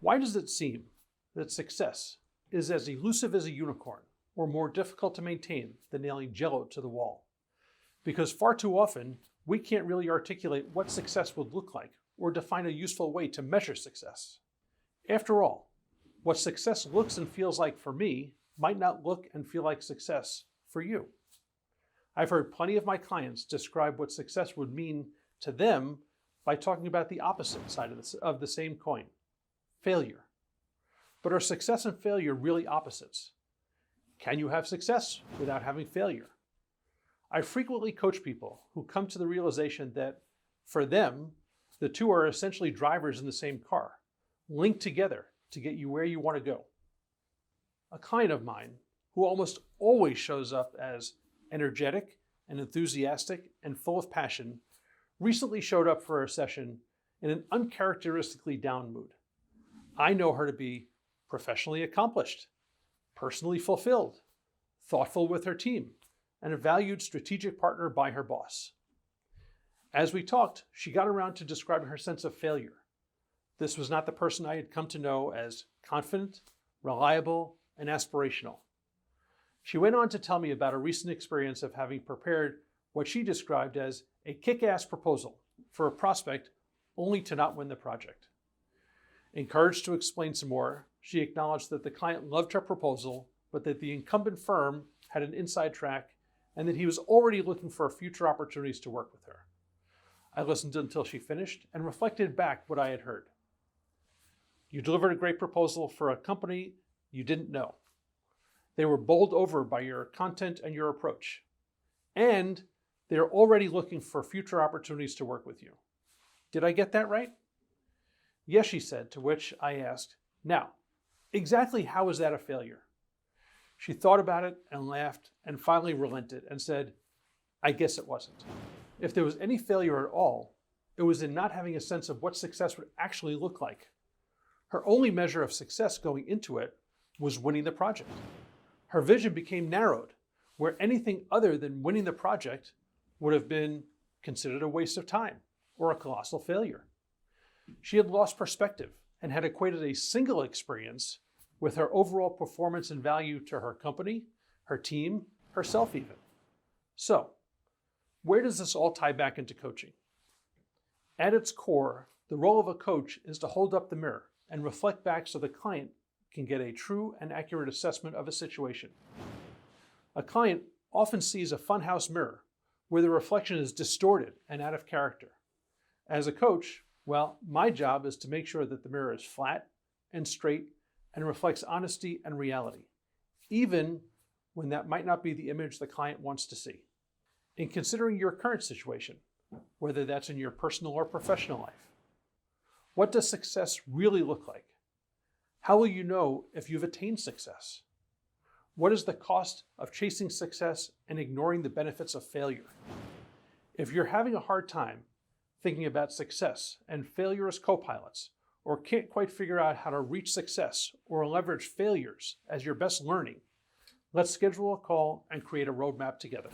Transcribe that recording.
Why does it seem that success is as elusive as a unicorn or more difficult to maintain than nailing Jell-O to the wall? Because far too often, we can't really articulate what success would look like or define a useful way to measure success. After all, what success looks and feels like for me might not look and feel like success for you. I've heard plenty of my clients describe what success would mean to them by talking about the opposite side of the same coin, failure. But are success and failure really opposites? Can you have success without having failure? I frequently coach people who come to the realization that for them, the two are essentially drivers in the same car, linked together to get you where you want to go. A client of mine, who almost always shows up as energetic and enthusiastic and full of passion, recently showed up for a session in an uncharacteristically down mood. I know her to be professionally accomplished, personally fulfilled, thoughtful with her team, and a valued strategic partner by her boss. As we talked, she got around to describing her sense of failure. This was not the person I had come to know as confident, reliable, and aspirational. She went on to tell me about a recent experience of having prepared what she described as a kick-ass proposal for a prospect only to not win the project. Encouraged to explain some more, she acknowledged that the client loved her proposal, but that the incumbent firm had an inside track and that he was already looking for future opportunities to work with her. I listened until she finished and reflected back what I had heard. You delivered a great proposal for a company you didn't know. They were bowled over by your content and your approach. And they're already looking for future opportunities to work with you. Did I get that right? Yes, she said, to which I asked, now, exactly how is that a failure? She thought about it and laughed and finally relented and said, I guess it wasn't. If there was any failure at all, it was in not having a sense of what success would actually look like. Her only measure of success going into it was winning the project. Her vision became narrowed, where anything other than winning the project would have been considered a waste of time or a colossal failure. She had lost perspective and had equated a single experience with her overall performance and value to her company, her team, herself even. So, where does this all tie back into coaching? At its core, the role of a coach is to hold up the mirror and reflect back so the client can get a true and accurate assessment of a situation. A client often sees a funhouse mirror where the reflection is distorted and out of character. As a coach, well, my job is to make sure that the mirror is flat and straight and reflects honesty and reality, even when that might not be the image the client wants to see. In considering your current situation, whether that's in your personal or professional life, what does success really look like? How will you know if you've attained success? What is the cost of chasing success and ignoring the benefits of failure? If you're having a hard time thinking about success and failure as co-pilots, or can't quite figure out how to reach success or leverage failures as your best learning, let's schedule a call and create a roadmap together.